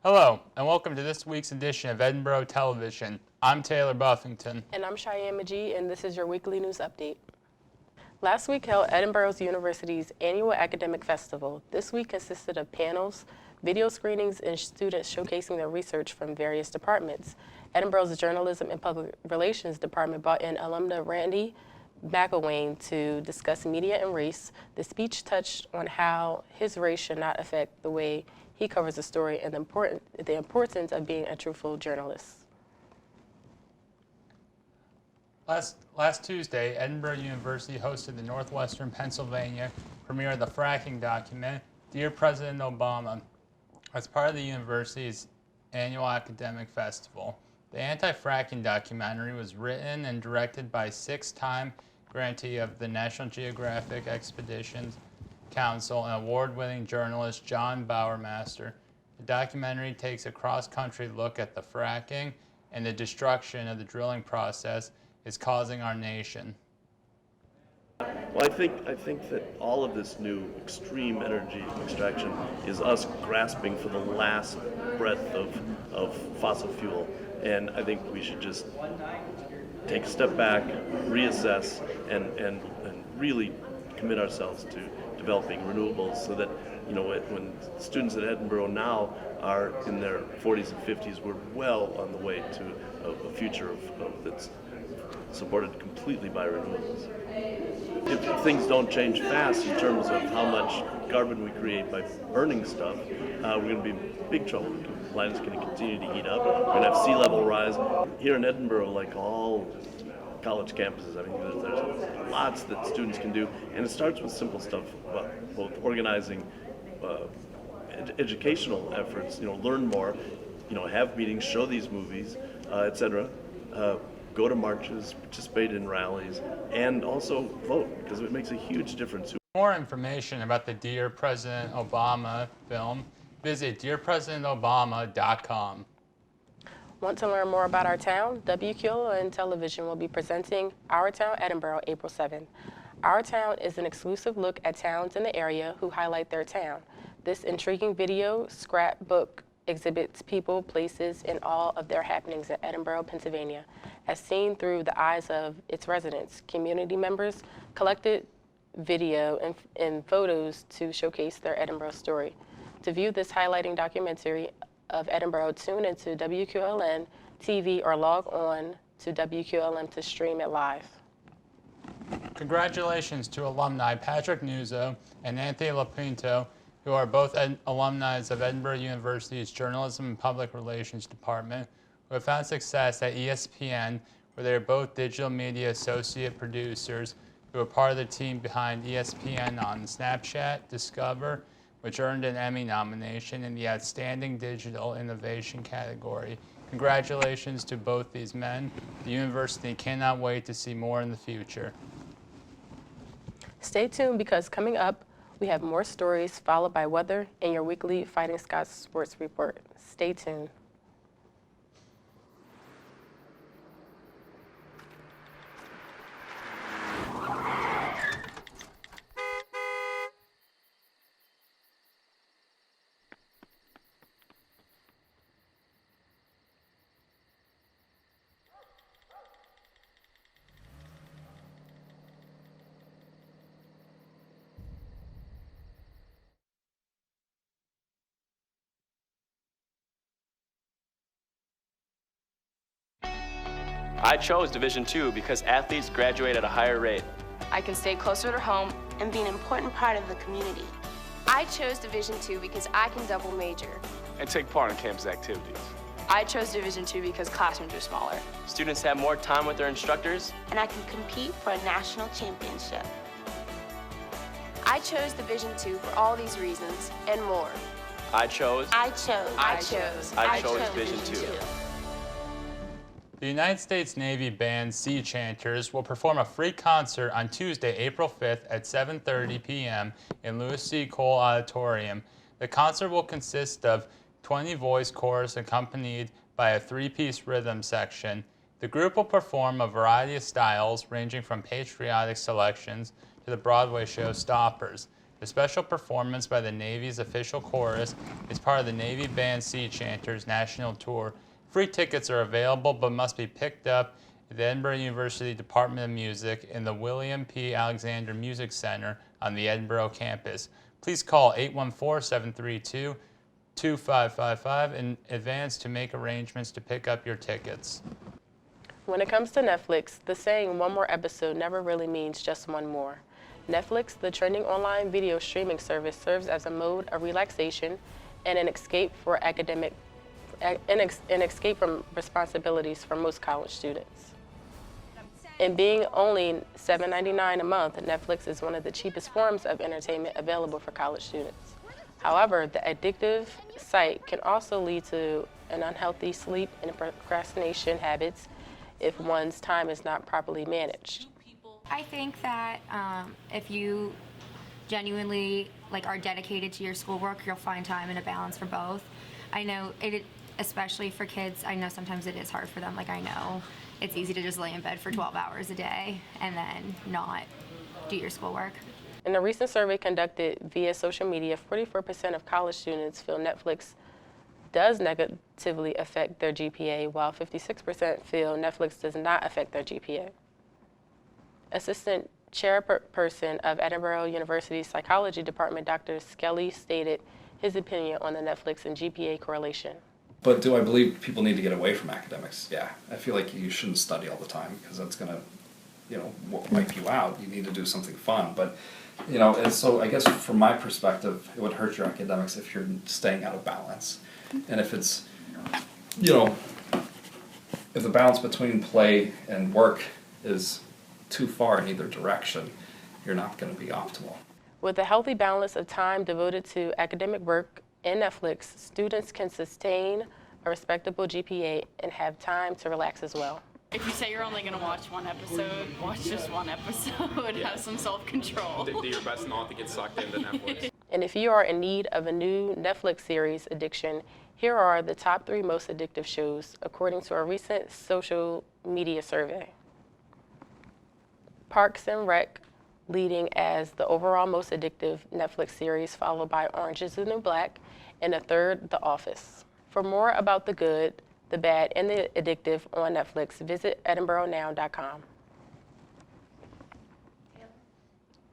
Hello, and welcome to this week's edition of Edinboro Television. I'm Taylor Buffington. And I'm Cheyenne McGee, and this is your weekly news update. Last week held Edinboro University's annual academic festival. This week consisted of panels, video screenings, and students showcasing their research from various departments. Edinboro's Journalism and Public Relations Department brought in alumna Randy McElwain to discuss media and race. The speech touched on how his race should not affect the way he covers the story and the importance of being a truthful journalist. Last Tuesday, Edinboro University hosted the Northwestern Pennsylvania premiere of the fracking document, Dear President Obama, as part of the university's annual academic festival. The anti-fracking documentary was written and directed by six-time grantee of the National Geographic Expeditions Council and award-winning journalist John Bowermaster. The documentary takes a cross-country look at the fracking and the destruction of the drilling process is causing our nation. Well, I think that all of this new extreme energy extraction is us grasping for the last breath of fossil fuel, and I think we should just take a step back, reassess, and really commit ourselves to developing renewables so that, you know, when students at Edinboro now are in their 40s and 50s, we're well on the way to a future that's supported completely by renewables. If things don't change fast in terms of how much carbon we create by burning stuff, we're going to be in big trouble. The planet's going to continue to heat up. We're going to have sea level rise. Here in Edinboro, like all college campuses, I mean, there's lots that students can do, and it starts with simple stuff, both organizing educational efforts, you know, learn more, you know, have meetings, show these movies, etc. Go to marches, participate in rallies, and also vote, because it makes a huge difference. For more information about the Dear President Obama film, visit dearpresidentobama.com. Want to learn more about our town? WQLN Television will be presenting Our Town Edinboro April 7th. Our Town is an exclusive look at towns in the area who highlight their town. This intriguing video scrapbook exhibits people, places, and all of their happenings in Edinboro, Pennsylvania, as seen through the eyes of its residents. Community members collected video and photos to showcase their Edinboro story. To view this highlighting documentary of Edinboro, tune into WQLN TV or log on to WQLN to stream it live. Congratulations to alumni Patrick Nuzzo and Anthony Lapinto, who are both alumni of Edinboro University's Journalism and Public Relations Department, who have found success at ESPN, where they are both digital media associate producers who are part of the team behind ESPN on Snapchat Discover, which earned an Emmy nomination in the Outstanding Digital Innovation category. Congratulations to both these men. The university cannot wait to see more in the future. Stay tuned, because coming up, we have more stories followed by weather and your weekly Fighting Scots Sports Report. Stay tuned. I chose Division II because athletes graduate at a higher rate. I can stay closer to home and be an important part of the community. I chose Division II because I can double major and take part in campus activities. I chose Division II because classrooms are smaller. Students have more time with their instructors. And I can compete for a national championship. I chose Division II for all these reasons and more. I chose Division II. The United States Navy Band Sea Chanters will perform a free concert on Tuesday, April 5th at 7:30 p.m. in Lewis C. Cole Auditorium. The concert will consist of 20-voice chorus accompanied by a three-piece rhythm section. The group will perform a variety of styles ranging from patriotic selections to the Broadway show Stoppers. The special performance by the Navy's official chorus is part of the Navy Band Sea Chanters National Tour. Free tickets are available but must be picked up at the Edinburgh University Department of Music in the William P. Alexander Music Center on the Edinburgh campus. Please call 814-732-2555 in advance to make arrangements to pick up your tickets. When it comes to Netflix, the saying one more episode never really means just one more. Netflix, the trending online video streaming service, serves as a mode of relaxation and an escape for an escape from responsibilities for most college students. And being only $7.99 a month, Netflix is one of the cheapest forms of entertainment available for college students. However, the addictive site can also lead to an unhealthy sleep and procrastination habits if one's time is not properly managed. I think that if you genuinely are dedicated to your schoolwork, you'll find time and a balance for both. I know especially for kids, I know sometimes it is hard for them. I know it's easy to just lay in bed for 12 hours a day and then not do your schoolwork. In a recent survey conducted via social media, 44% of college students feel Netflix does negatively affect their GPA, while 56% feel Netflix does not affect their GPA. Assistant chairperson of Edinburgh University's psychology department, Dr. Skelly, stated his opinion on the Netflix and GPA correlation. But do I believe people need to get away from academics? Yeah. I feel like you shouldn't study all the time because that's going to, wipe you out. You need to do something fun. But, and so I guess from my perspective, it would hurt your academics if you're staying out of balance. And if it's, if the balance between play and work is too far in either direction, you're not going to be optimal. With a healthy balance of time devoted to academic work and Netflix, students can sustain a respectable GPA and have time to relax as well. If you say you're only going to watch one episode, watch just one episode. Yeah. Have some self-control. Do your best not to get sucked into Netflix. And if you are in need of a new Netflix series addiction, here are the top 3 most addictive shows according to a recent social media survey. Parks and Rec leading as the overall most addictive Netflix series, followed by Orange is the New Black, and the third, The Office. For more about the good, the bad, and the addictive on Netflix, visit edinburghnow.com.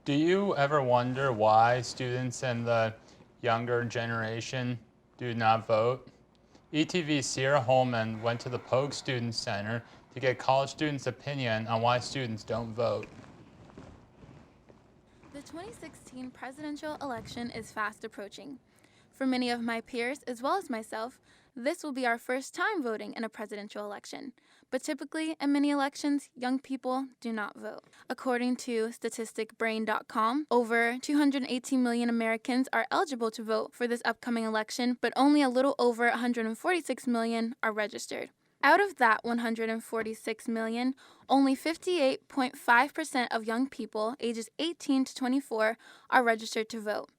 Do you ever wonder why students in the younger generation do not vote? ETV's Sierra Holman went to the Pogue Student Center to get college students' opinion on why students don't vote. The 2016 presidential election is fast approaching. For many of my peers, as well as myself, this will be our first time voting in a presidential election. But typically, in many elections, young people do not vote. According to statisticbrain.com, over 218 million Americans are eligible to vote for this upcoming election, but only a little over 146 million are registered. Out of that 146 million, only 58.5% of young people ages 18 to 24 are registered to vote.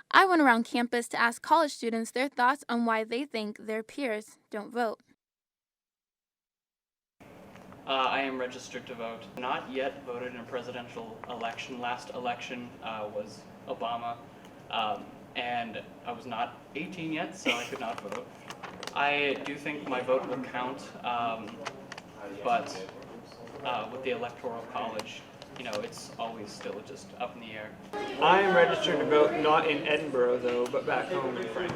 I went around campus to ask college students their thoughts on why they think their peers don't vote. I am registered to vote. Not yet voted in a presidential election. Last election was Obama, and I was not 18 yet, so I could not vote. I do think my vote will count, but with the Electoral College, it's always still just up in the air. I am registered to vote not in Edinburgh though, but back home in France.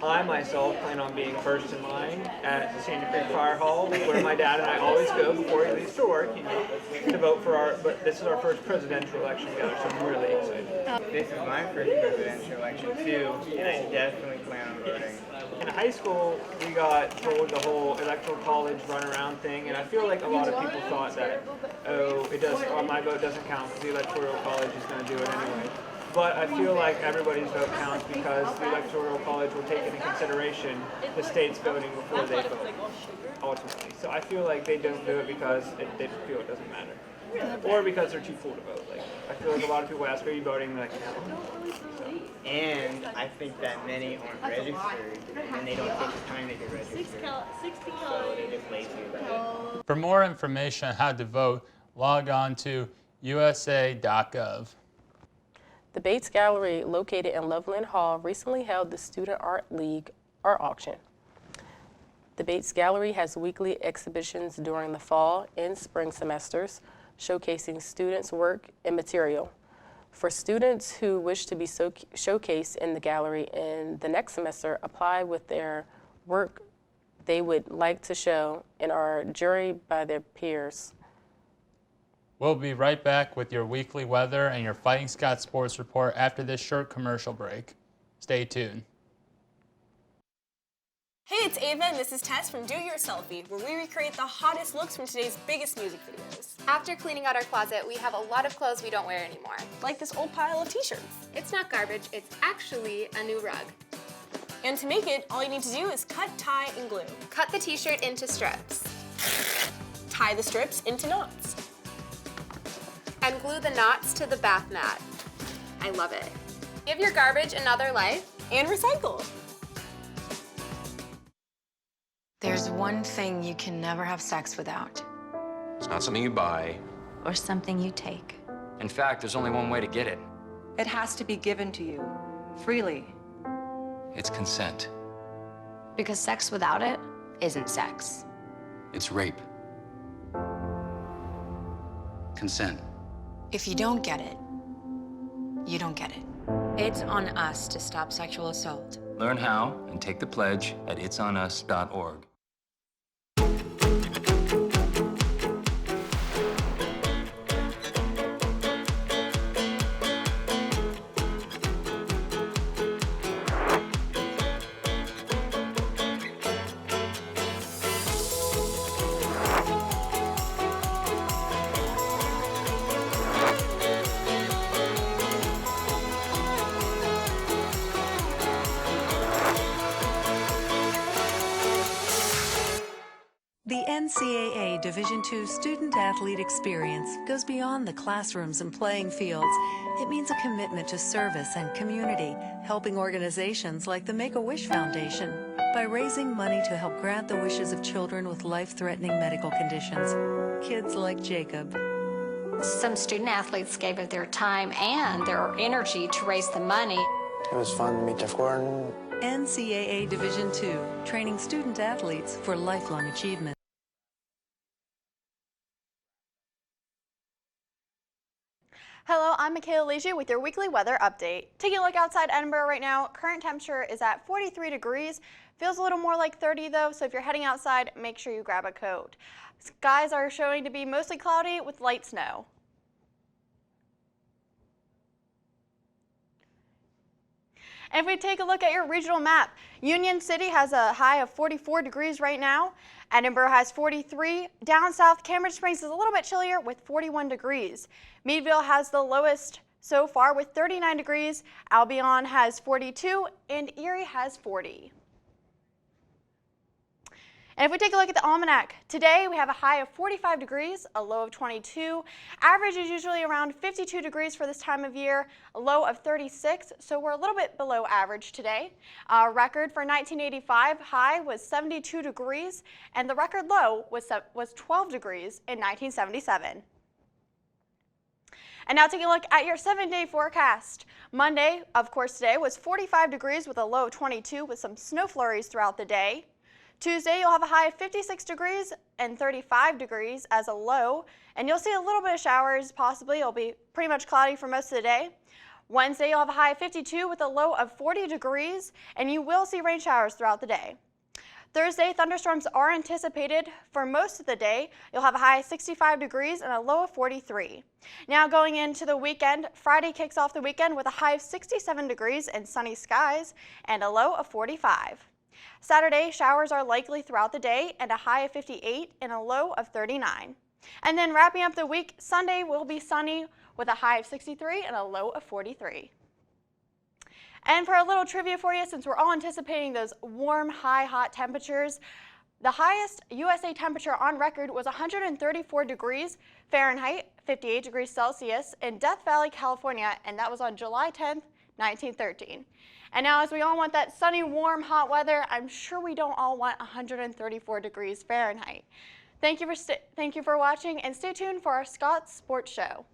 I myself plan on being first in line at the Sandy Creek Fire Hall, where my dad and I always go before he leaves for work, to vote for but this is our first presidential election together, so I'm really excited. This is my first presidential election too, and I definitely plan on voting. In high school, we got told the whole Electoral College runaround thing, and I feel like a lot of people thought that, my vote doesn't count because the Electoral College is going to do it anyway. But I feel like everybody's vote counts because the Electoral College will take into consideration the states voting before they vote, ultimately. So I feel like they don't do it because they feel it doesn't matter. Or because they're too cool to vote. I feel like a lot of people ask, are you voting? They're like, no. So. And I think that many aren't registered, and they don't take the time to get registered. So they're just lazy about it. For more information on how to vote, log on to usa.gov. The Bates Gallery, located in Loveland Hall, recently held the Student Art League art auction. The Bates Gallery has weekly exhibitions during the fall and spring semesters, showcasing students' work and material. For students who wish to be showcased in the gallery in the next semester, apply with their work they would like to show and are juried by their peers. We'll be right back with your weekly weather and your Fighting Scots sports report after this short commercial break. Stay tuned. Hey, it's Ava and this is Tess from Do Your Selfie, where we recreate the hottest looks from today's biggest music videos. After cleaning out our closet, we have a lot of clothes we don't wear anymore. Like this old pile of t-shirts. It's not garbage, it's actually a new rug. And to make it, all you need to do is cut, tie, and glue. Cut the t-shirt into strips. Tie the strips into knots. And glue the knots to the bath mat. I love it. Give your garbage another life. And recycle. There's one thing you can never have sex without. It's not something you buy. Or something you take. In fact, there's only one way to get it. It has to be given to you, freely. It's consent. Because sex without it isn't sex. It's rape. Consent. If you don't get it, you don't get it. It's on us to stop sexual assault. Learn how and take the pledge at itsonus.org. The NCAA Division II student-athlete experience goes beyond the classrooms and playing fields. It means a commitment to service and community, helping organizations like the Make-A-Wish Foundation by raising money to help grant the wishes of children with life-threatening medical conditions. Kids like Jacob. Some student-athletes gave of their time and their energy to raise the money. It was fun to meet everyone. NCAA Division II, training student-athletes for lifelong achievement. Hello, I'm Michaela Legia with your weekly weather update. Taking a look outside Edinburgh right now, current temperature is at 43 degrees. Feels a little more like 30 though, so if you're heading outside, make sure you grab a coat. Skies are showing to be mostly cloudy with light snow. And if we take a look at your regional map, Union City has a high of 44 degrees right now. Edinburgh has 43. Down south, Cameron Springs is a little bit chillier with 41 degrees. Meadville has the lowest so far with 39 degrees. Albion has 42 and Erie has 40. And if we take a look at the almanac, today we have a high of 45 degrees, a low of 22. Average is usually around 52 degrees for this time of year, a low of 36, so we're a little bit below average today. Our record for 1985 high was 72 degrees, and the record low was 12 degrees in 1977. And now taking a look at your 7-day forecast. Monday, of course today, was 45 degrees with a low of 22 with some snow flurries throughout the day. Tuesday, you'll have a high of 56 degrees and 35 degrees as a low, and you'll see a little bit of showers possibly. It'll be pretty much cloudy for most of the day. Wednesday, you'll have a high of 52 with a low of 40 degrees, and you will see rain showers throughout the day. Thursday, thunderstorms are anticipated for most of the day. You'll have a high of 65 degrees and a low of 43. Now going into the weekend, Friday kicks off the weekend with a high of 67 degrees and sunny skies and a low of 45. Saturday, showers are likely throughout the day and a high of 58 and a low of 39. And then wrapping up the week, Sunday will be sunny with a high of 63 and a low of 43. And for a little trivia for you, since we're all anticipating those warm, hot temperatures, the highest USA temperature on record was 134 degrees Fahrenheit, 58 degrees Celsius in Death Valley, California, and that was on July 10th, 1913. And now as we all want that sunny, warm, hot weather, I'm sure we don't all want 134 degrees Fahrenheit. Thank you for watching and stay tuned for our Scots Sports Show.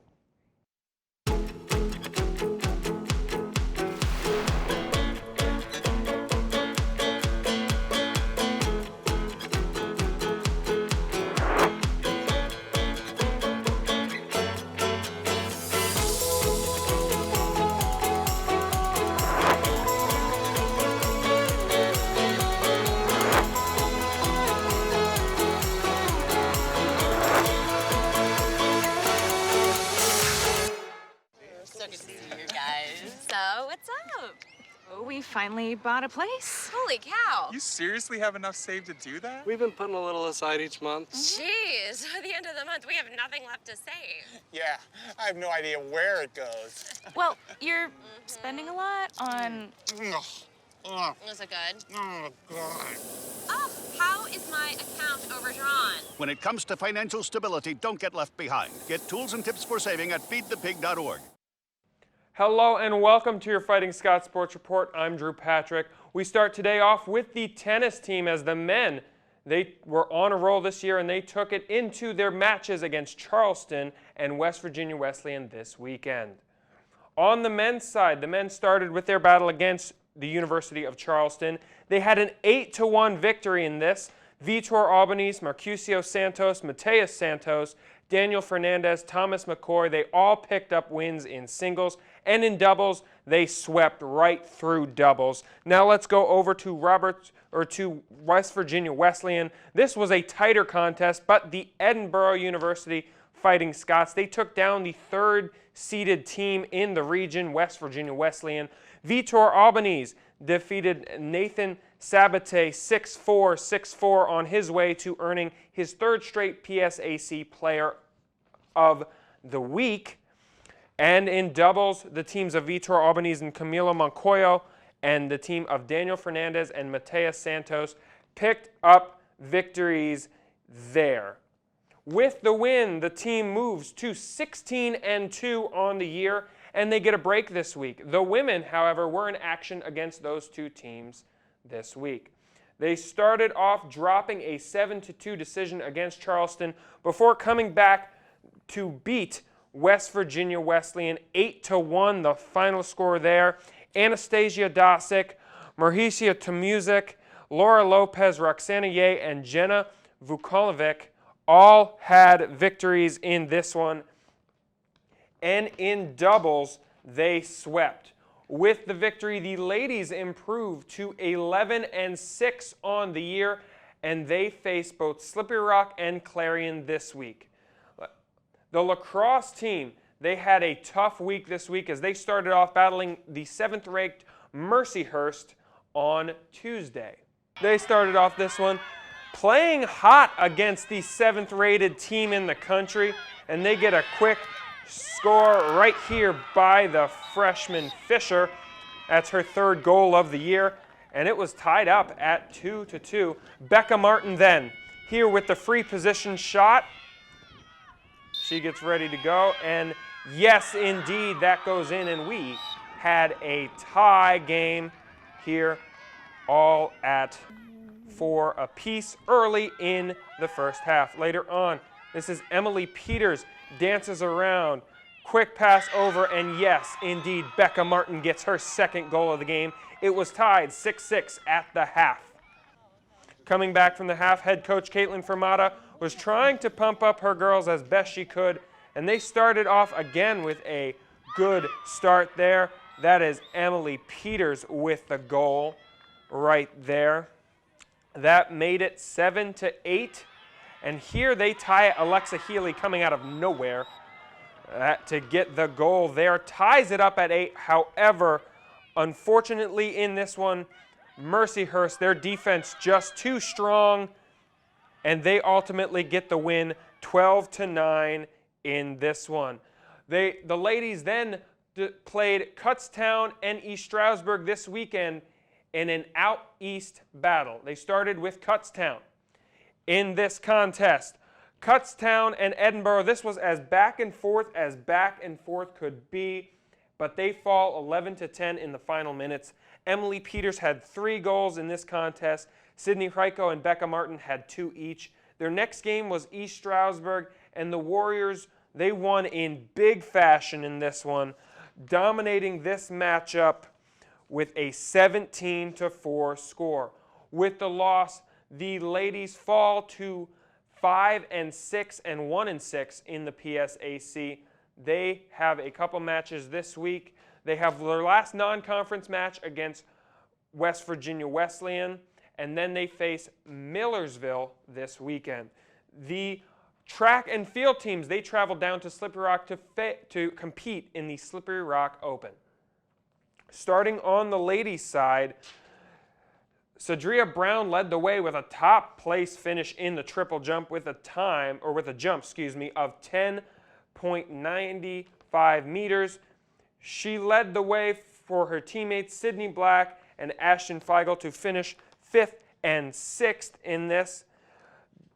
to see you guys. So, what's up? Oh, we finally bought a place. Holy cow. You seriously have enough saved to do that? We've been putting a little aside each month. Jeez, at the end of the month, we have nothing left to save. Yeah, I have no idea where it goes. Well, you're spending a lot on... Was it good? Oh, God. Oh, how is my account overdrawn? When it comes to financial stability, don't get left behind. Get tools and tips for saving at feedthepig.org. Hello and welcome to your Fighting Scots Sports Report. I'm Drew Patrick. We start today off with the tennis team as the men, they were on a roll this year and they took it into their matches against Charleston and West Virginia Wesleyan this weekend. On the men's side, the men started with their battle against the University of Charleston. They had an 8-1 victory in this. Vitor Albanese, Marcusio Santos, Mateus Santos, Daniel Fernandez, Thomas McCoy, they all picked up wins in singles, and in doubles, they swept right through doubles. Now let's go over to West Virginia Wesleyan. This was a tighter contest, but the Edinboro University Fighting Scots, they took down the third-seeded team in the region, West Virginia Wesleyan. Vitor Albanese defeated Nathan Sabate 6-4, 6-4 on his way to earning his third straight PSAC Player of the Week. And in doubles, the teams of Vitor Albanese and Camilo Moncoyo and the team of Daniel Fernandez and Mateus Santos picked up victories there. With the win, the team moves to 16-2 on the year, and they get a break this week. The women, however, were in action against those two teams this week. They started off dropping a 7-2 decision against Charleston before coming back to beat West Virginia Wesleyan 8-1, the final score there. Anastasia Dosick, Mauricia Tomuzik, Laura Lopez, Roxana Ye, and Jenna Vukonovic all had victories in this one. And in doubles, they swept. With the victory, the ladies improved to 11-6 on the year, and they face both Slippery Rock and Clarion this week. The lacrosse team, they had a tough week this week as they started off battling the 7th-ranked Mercyhurst on Tuesday. They started off this one playing hot against the 7th-rated team in the country, and they get a quick score right here by the freshman Fisher. That's her third goal of the year, and it was tied up at 2-2. Becca Martin then, here with the free position shot. She gets ready to go, and yes, indeed, that goes in, and we had a tie game here, all at 4 apiece early in the first half. Later on, this is Emily Peters, dances around, quick pass over, and yes, indeed, Becca Martin gets her second goal of the game. It was tied 6-6 at the half. Coming back from the half, head coach Caitlin Fermata was trying to pump up her girls as best she could, and they started off again with a good start there. That is Emily Peters with the goal right there. That made it 7-8, and here they tie Alexa Healy coming out of nowhere to get the goal there. Ties it up at 8. However, unfortunately in this one, Mercyhurst, their defense just too strong, and they ultimately get the win 12-9 in this one. The ladies then played Kutztown and East Stroudsburg this weekend in an out-east battle. They started with Kutztown. In this contest, Kutztown and Edinboro, this was as back and forth could be, but they fall 11-10 in the final minutes. Emily Peters had 3 goals in this contest. Sydney Hryko and Becca Martin had 2 each. Their next game was East Stroudsburg, and the Warriors, they won in big fashion in this one, dominating this matchup with a 17-4 score. With the loss, the ladies fall to 5-6 and 1-6 in the PSAC. They have a couple matches this week. They have their last non-conference match against West Virginia Wesleyan, and then they face Millersville this weekend. The Track and field teams, they traveled down to Slippery Rock to compete in the Slippery Rock Open. Starting on the ladies' side, Sadria Brown led the way with a top place finish in the triple jump with a jump, of 10.95 meters. She led the way for her teammates Sydney Black and Ashton Feigl to finish 5th and 6th in this.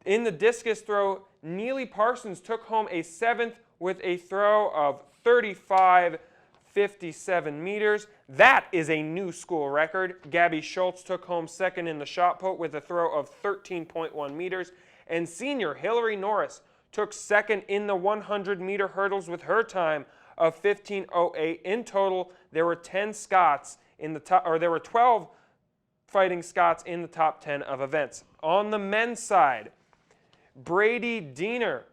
In the discus throw, Neely Parsons took home a 7th with a throw of 35.57 meters. That is a new school record. Gabby Schultz took home 2nd in the shot put with a throw of 13.1 meters. And senior Hillary Norris took 2nd in the 100-meter hurdles with her time of 15.08. In total, there were 10 Scots in the top, or there were 12 fighting Scots in the top 10 of events. On the men's side, Brady Diener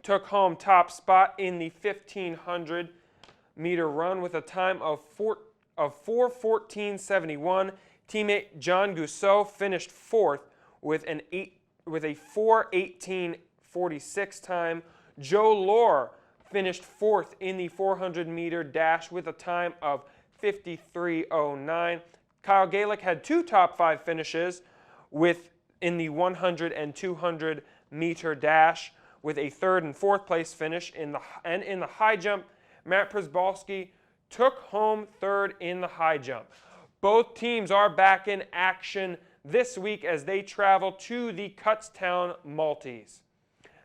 took home top spot in the 1,500-meter run with a time of 4:14.71. Teammate John Gousseau finished 4th with a 4:18.46 time. Joe Lohr finished 4th in the 400-meter dash with a time of 53.09. Kyle Galick had 2 top 5 finishes in the 100 and 200-meter dash with a 3rd and 4th place finish. In the high jump, Matt Przbalski took home 3rd in the high jump. Both teams are back in action this week as they travel to the Kutztown Maltese.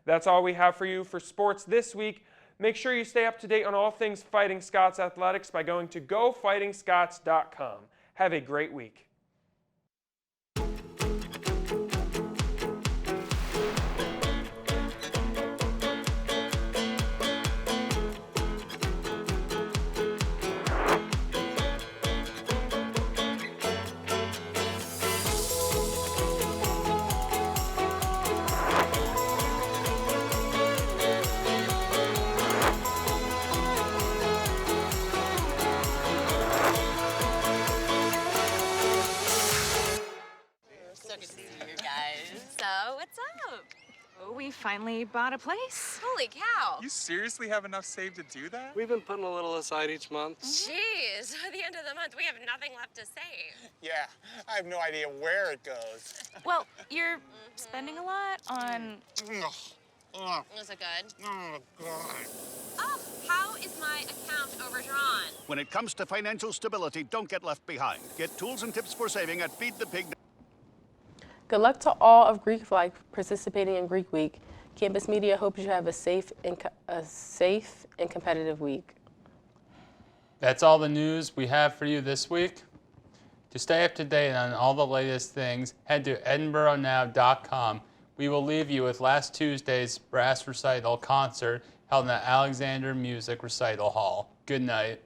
That's all we have for you for sports this week. Make sure you stay up to date on all things Fighting Scots athletics by going to GoFightingScots.com. Have a great week. We finally bought a place. Holy cow. You seriously have enough saved to do that? We've been putting a little aside each month. Jeez, at the end of the month, we have nothing left to save. Yeah, I have no idea where it goes. Well, you're spending a lot on... Is it good? Oh, God. Oh, how is my account overdrawn? When it comes to financial stability, don't get left behind. Get tools and tips for saving at feedthepig.org. Good luck to all of Greek Life participating in Greek Week. Campus Media hopes you have a safe and competitive week. That's all the news we have for you this week. To stay up to date on all the latest things, head to edinburghnow.com. We will leave you with last Tuesday's brass recital concert held in the Alexander Music Recital Hall. Good night.